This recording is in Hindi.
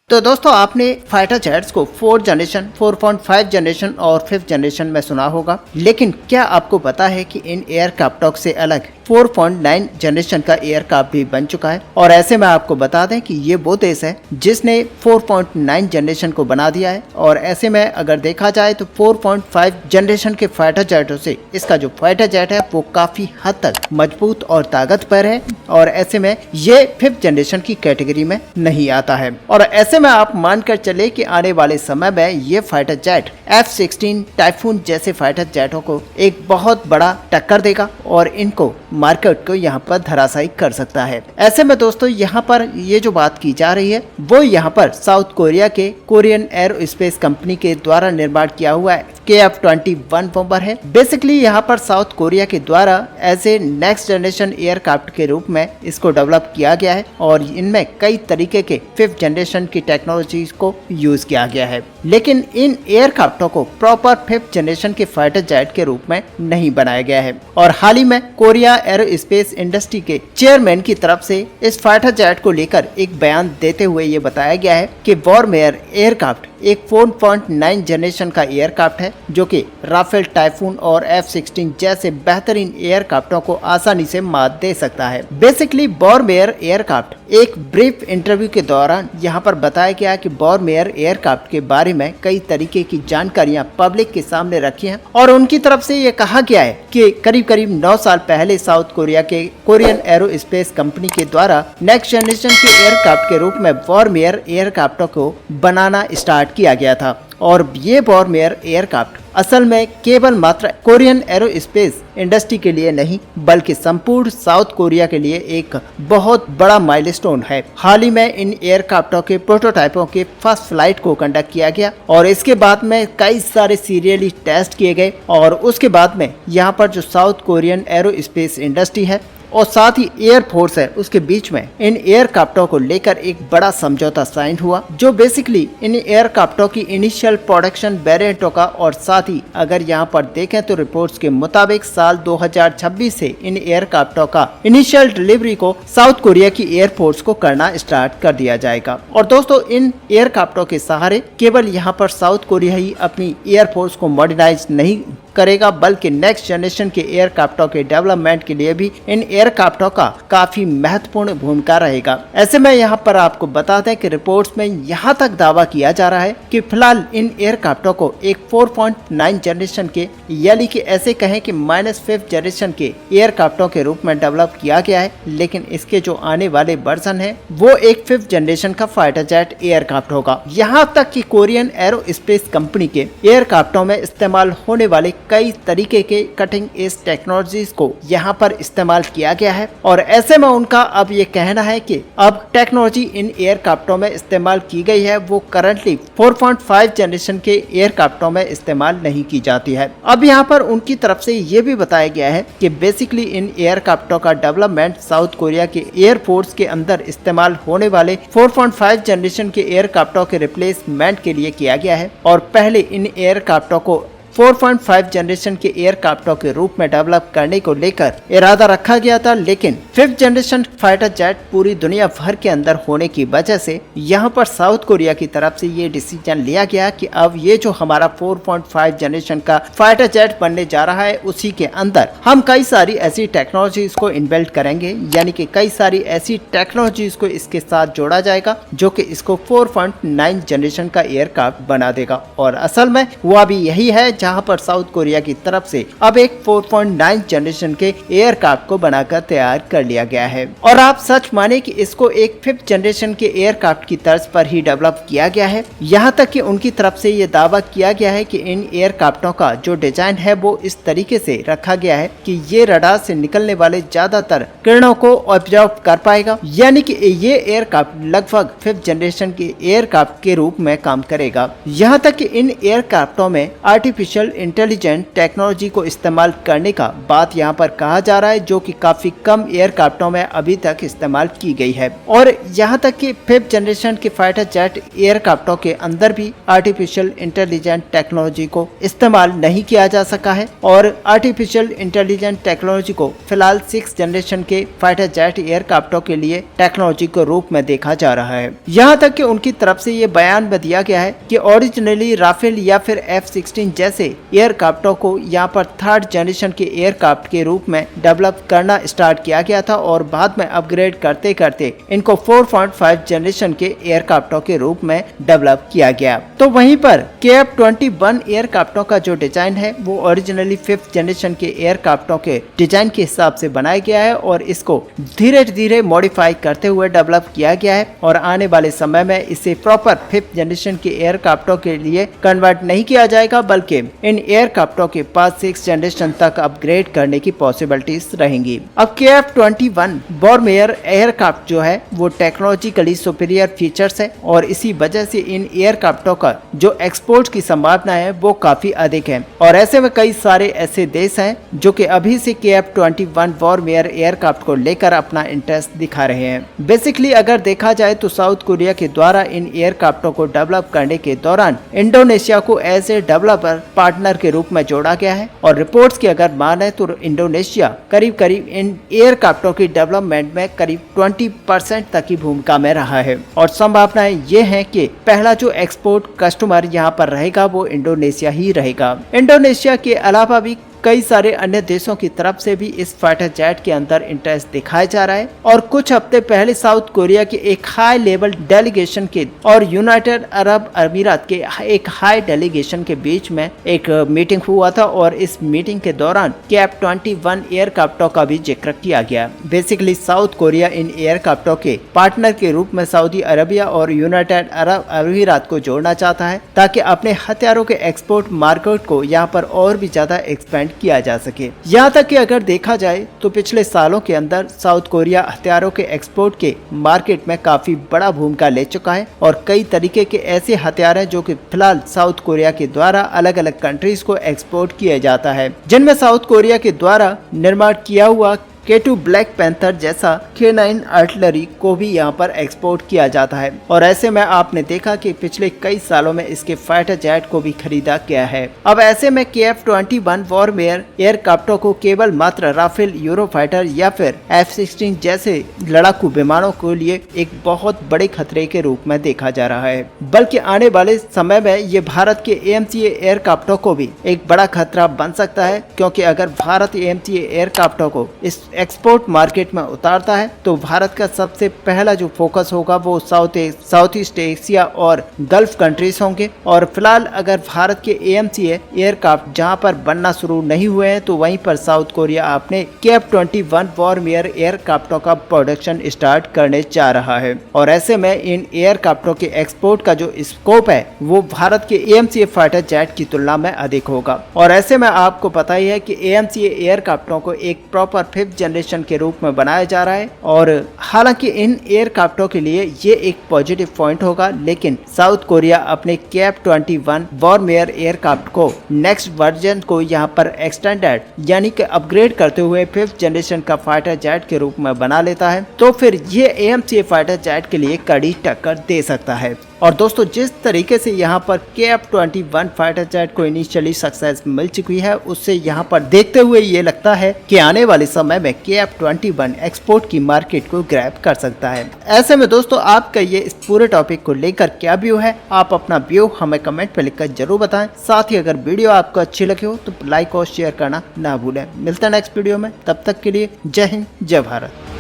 तो दोस्तों आपने फाइटर जेट्स को 4 जनरेशन, 4.5 जनरेशन और 5th जनरेशन में सुना होगा, लेकिन क्या आपको पता है कि इन एयरक्राफ्ट से अलग 4.9 जनरेशन का एयरक्राफ्ट भी बन चुका है। और ऐसे में आपको बता दें कि ये वो देश है जिसने 4.9 जनरेशन को बना दिया है। और ऐसे में अगर देखा जाए तो 4.5 जनरेशन के फाइटर जेटों से इसका जो फाइटर जेट है वो काफी हद तक मजबूत और ताकतवर है। और ऐसे में ये 5th जनरेशन की कैटेगरी में नहीं आता है। और ऐसे में आप मानकर चले कि आने वाले समय में ये फाइटर जेट F-16 टाइफून जैसे फाइटर जेटों को एक बहुत बड़ा टक्कर देगा और इनको मार्केट को यहाँ पर धराशायी कर सकता है। ऐसे में दोस्तों यहाँ पर ये जो बात की जा रही है वो यहाँ पर साउथ कोरिया के कोरियन एरोस्पेस कंपनी के द्वारा निर्माण किया हुआ है KF-21 बॉम्बर है। बेसिकली यहाँ पर साउथ कोरिया के द्वारा as a next generation aircraft के रूप में इसको डेवलप किया गया है और इनमें कई तरीके के 5th जनरेशन की टेक्नोलॉजी को यूज किया गया है। लेकिन इन एयरक्राफ्टों को प्रॉपर 5th जनरेशन के फाइटर जेट के रूप में नहीं बनाया गया है। और हाल ही में कोरिया एरोस्पेस इंडस्ट्री के चेयरमैन की तरफ से इस फाइटर जेट को लेकर एक बयान देते हुए ये बताया गया है कि वॉरमेयर एयरक्राफ्ट एक 4.9 जनरेशन का एयरक्राफ्ट है जो कि राफेल, टाइफून और F-16 जैसे बेहतरीन एयरक्राफ्टों को आसानी से मात दे सकता है। बेसिकली वॉरमेयर एयरक्राफ्ट एक ब्रीफ इंटरव्यू के दौरान यहाँ पर बताया गया कि वॉरमेयर एयरक्राफ्ट के बारे में कई तरीके की जानकारियां पब्लिक के सामने रखी हैं और उनकी तरफ से ये कहा गया है कि करीब 9 साल पहले साउथ कोरिया के कोरियन एरोस्पेस कंपनी के द्वारा नेक्स्ट जनरेशन के एयरक्राफ्ट के रूप में वॉरमेयर एयरक्राफ्टों को बनाना स्टार्ट किया गया था। और ये वॉरमेयर एयरक्राफ्ट असल में केवल मात्र कोरियन एरोस्पेस इंडस्ट्री के लिए नहीं बल्कि संपूर्ण साउथ कोरिया के लिए एक बहुत बड़ा माइलस्टोन है। हाल ही में इन एयरक्राफ्टों के प्रोटोटाइपों के फर्स्ट फ्लाइट को कंडक्ट किया गया और इसके बाद में कई सारे सीरियली टेस्ट किए गए और उसके बाद में यहाँ पर जो साउथ कोरियन एरोस्पेस इंडस्ट्री है और साथ ही एयरफोर्स है उसके बीच में इन एयरक्राफ्टों को लेकर एक बड़ा समझौता साइन हुआ जो बेसिकली इन एयरक्राफ्टों की इनिशियल प्रोडक्शन वेरिएंटों का और साथ ही अगर यहाँ पर देखें तो रिपोर्ट्स के मुताबिक साल 2026 से इन एयरक्राफ्टों का इनिशियल डिलीवरी को साउथ कोरिया की एयरफोर्स को करना स्टार्ट कर दिया जाएगा। और दोस्तों इन एयरक्राफ्टों के सहारे केवल यहाँ पर साउथ कोरिया ही अपनी एयरफोर्स को मॉडर्नाइज नहीं करेगा बल्कि नेक्स्ट जनरेशन के एयरक्राफ्टों के डेवलपमेंट के लिए भी इन एयरक्राफ्टों का काफी महत्वपूर्ण भूमिका रहेगा। ऐसे में यहाँ पर आपको बता दें कि रिपोर्ट्स में यहाँ तक दावा किया जा रहा है कि फिलहाल इन एयरक्राफ्टों को एक 4.9 जनरेशन के यानी कि ऐसे कहें कि -5th जनरेशन के एयरक्राफ्टों के रूप में डेवलप किया गया है, लेकिन इसके जो आने वाले वर्जन है वो एक 5th जनरेशन का फाइटर जेट एयरक्राफ्ट होगा। यहाँ तक कि कोरियन एरोस्पेस कंपनी के एयरक्राफ्टों में इस्तेमाल होने वाले कई तरीके के कटिंग एज टेक्नोलॉजीज को यहाँ पर इस्तेमाल किया गया है और ऐसे में उनका अब ये कहना है कि अब टेक्नोलॉजी इन एयरक्राफ्टों में इस्तेमाल की गई है वो करंटली 4.5 जनरेशन के एयरक्राफ्टों में इस्तेमाल नहीं की जाती है। अब यहाँ पर उनकी तरफ से ये भी बताया गया है कि बेसिकली इन एयरक्राफ्टों का डेवलपमेंट साउथ कोरिया के एयरफोर्स के अंदर इस्तेमाल होने वाले 4.5 जनरेशन के एयरक्राफ्टों के रिप्लेसमेंट के लिए किया गया है और पहले इन एयरक्राफ्टों को 4.5 जनरेशन के एयरक्राफ्टों के रूप में डेवलप करने को लेकर इरादा रखा गया था, लेकिन 5th जनरेशन फाइटर जेट पूरी दुनिया भर के अंदर होने की वजह से यहाँ पर साउथ कोरिया की तरफ से ये डिसीजन लिया गया कि अब ये जो हमारा 4.5 जनरेशन का फाइटर जेट बनने जा रहा है उसी के अंदर हम कई सारी ऐसी टेक्नोलॉजीज को इनबिल्ट करेंगे, यानी कि कई सारी ऐसी टेक्नोलॉजीज को इसके साथ जोड़ा जाएगा जो कि इसको 4.9 जनरेशन का एयरक्राफ्ट बना देगा। और असल में हुआ भी यही है जहां पर साउथ कोरिया की तरफ से अब एक 4.9 जनरेशन के एयरक्राफ्ट को बनाकर तैयार कर लिया गया है। और आप सच माने कि इसको एक 5th जनरेशन के एयरक्राफ्ट की तर्ज पर ही डेवलप किया गया है। यहाँ तक कि उनकी तरफ से ये दावा किया गया है कि इन एयरक्राफ्टों का जो डिजाइन है वो इस तरीके से रखा गया है कि ये रडार से निकलने वाले ज्यादातर किरणों को ऑब्जर्व कर पाएगा, यानी कि ये एयरक्राफ्ट लगभग 5th जनरेशन के एयरक्राफ्ट के रूप में काम करेगा। यहाँ तक कि इन एयरक्राफ्टों में आर्टिफिशियल आर्टिफिशियल इंटेलिजेंट टेक्नोलॉजी को इस्तेमाल करने का बात यहाँ पर कहा जा रहा है, जो कि काफी कम एयरक्राफ्टों में अभी तक इस्तेमाल की गई है। और यहाँ तक कि 5th जनरेशन के फाइटर जेट एयरक्राफ्टों के अंदर भी आर्टिफिशियल इंटेलिजेंट टेक्नोलॉजी को इस्तेमाल नहीं किया जा सका है। और आर्टिफिशियल इंटेलिजेंट टेक्नोलॉजी को फिलहाल 6th जनरेशन के फाइटर जेट एयरक्राफ्टों के लिए टेक्नोलॉजी के रूप में देखा जा रहा है। यहाँ तक कि उनकी तरफ से ये बयान में दिया गया है कि ओरिजिनली राफेल या फिर F-16 जैसे एयरक्राफ्टों को यहाँ पर 3rd जनरेशन के एयरक्राफ्ट के रूप में डेवलप करना स्टार्ट किया गया था और बाद में अपग्रेड करते करते इनको 4.5 जनरेशन के एयरक्राफ्टों के रूप में डेवलप किया गया। तो वहीं पर KF-21 एयरक्राफ्टों का जो डिजाइन है वो ओरिजिनली 5th जनरेशन के एयरक्राफ्टों के डिजाइन के हिसाब से बनाया गया है और इसको धीरे धीरे मॉडिफाई करते हुए डेवलप किया गया है और आने वाले समय में इसे प्रॉपर 5th जनरेशन के एयरक्राफ्टों के लिए कन्वर्ट नहीं किया जाएगा, बल्कि इन एयरक्राफ्टों के पास 6th जनरेशन तक अपग्रेड करने की पॉसिबिलिटीज रहेंगी। अब KF-21 वॉरमेयर एयरक्राफ्ट जो है वो टेक्नोलॉजिकली सुपीरियर फीचर्स है और इसी वजह से इन एयरक्राफ्टों का जो एक्सपोर्ट की संभावना है वो काफी अधिक है। और ऐसे में कई सारे ऐसे देश हैं जो कि अभी से KF-21 वॉरमेयर एयरक्राफ्ट को लेकर अपना इंटरेस्ट दिखा रहे हैं। बेसिकली अगर देखा जाए तो साउथ कोरिया के द्वारा इन एयरक्राफ्टों को डेवलप करने के दौरान इंडोनेशिया को एज ए डेवलपर पार्टनर के रूप में जोड़ा गया है और रिपोर्ट्स की अगर माने तो इंडोनेशिया करीब करीब इन एयरक्राफ्टों की डेवलपमेंट में करीब 20% तक की भूमिका में रहा है। और संभावनाएं ये हैं कि पहला जो एक्सपोर्ट कस्टमर यहाँ पर रहेगा वो इंडोनेशिया ही रहेगा। इंडोनेशिया के अलावा भी कई सारे अन्य देशों की तरफ से भी इस फाइटर जेट के अंदर इंटरेस्ट दिखाया जा रहा है। और कुछ हफ्ते पहले साउथ कोरिया के एक हाई लेवल डेलीगेशन के और यूनाइटेड अरब अमीरात के एक हाई डेलीगेशन के बीच में एक मीटिंग हुआ था और इस मीटिंग के दौरान KF-21 एयरक्राफ्टों का भी जिक्र किया गया। बेसिकली साउथ कोरिया इन एयरक्राफ्टों के पार्टनर के रूप में सऊदी अरबिया और यूनाइटेड अरब अमीरात को जोड़ना चाहता है ताकि अपने हथियारों के एक्सपोर्ट मार्केट को यहाँ पर और भी ज्यादा एक्सपेंड किया जा सके। यहाँ तक कि अगर देखा जाए तो पिछले सालों के अंदर साउथ कोरिया हथियारों के एक्सपोर्ट के मार्केट में काफी बड़ा भूमिका ले चुका है और कई तरीके के ऐसे हथियार हैं जो कि फिलहाल साउथ कोरिया के द्वारा अलग अलग कंट्रीज को एक्सपोर्ट किया जाता है, जिनमें साउथ कोरिया के द्वारा निर्माण किया हुआ K2 ब्लैक पैंथर जैसा K9 आर्टिलरी को भी यहाँ पर एक्सपोर्ट किया जाता है। और ऐसे में आपने देखा कि पिछले कई सालों में इसके फाइटर जेट को भी खरीदा गया है। अब ऐसे में KF-21 वॉरमेयर एयरक्राफ्टों को केवल मात्र राफेल यूरोफाइटर या फिर F-16 जैसे लड़ाकू विमानों के लिए एक बहुत बड़े खतरे के रूप में देखा जा रहा है, बल्कि आने वाले समय में ये भारत के AMCA एयरक्राफ्टों को भी एक बड़ा खतरा बन सकता है, क्योंकि अगर भारत AMCA एयरक्राफ्टों को इस एक्सपोर्ट मार्केट में उतारता है तो भारत का सबसे पहला जो फोकस होगा वो साउथ ईस्ट एशिया और गल्फ कंट्रीज होंगे। और फिलहाल अगर भारत के AMCA एयरक्राफ्ट जहां पर बनना शुरू नहीं हुए हैं तो वहीं पर साउथ कोरिया अपने KF-21 वॉरमेयर एयरक्राफ्टों का प्रोडक्शन स्टार्ट करने जा रहा है। और ऐसे में इन एयरक्राफ्टों के एक्सपोर्ट का जो स्कोप है वो भारत के AMCA फाइटर जेट की तुलना में अधिक होगा। और ऐसे में आपको पता ही है कि AMCA एयरक्राफ्टों को एक प्रॉपर 5th जनरेशन के रूप में बनाया जा रहा है। और हालांकि इन एयरक्राफ्टों के लिए ये एक पॉजिटिव पॉइंट होगा, लेकिन साउथ कोरिया अपने KF-21 वॉरमेयर एयरक्राफ्ट को नेक्स्ट वर्जन को यहाँ पर एक्सटेंडेड यानी कि अपग्रेड करते हुए 5th जनरेशन का फाइटर जेट के रूप में बना लेता है तो फिर ये AMCA फाइटर जेट के लिए कड़ी टक्कर दे सकता है। और दोस्तों जिस तरीके से यहाँ पर KF-21 फाइटर जेट को इनिशियली सक्सेस मिल चुकी है, उससे यहाँ पर देखते हुए ये लगता है कि आने वाले समय में KF-21 एक्सपोर्ट की मार्केट को ग्रैब कर सकता है। ऐसे में दोस्तों आपका ये इस पूरे टॉपिक को लेकर क्या व्यू है, आप अपना व्यू हमें कमेंट पे लिखकर जरूर बताएं। साथ ही अगर वीडियो आपको अच्छी लगी हो तो लाइक और शेयर करना ना भूलें। मिलते हैं नेक्स्ट वीडियो में, तब तक के लिए जय हिंद जय भारत।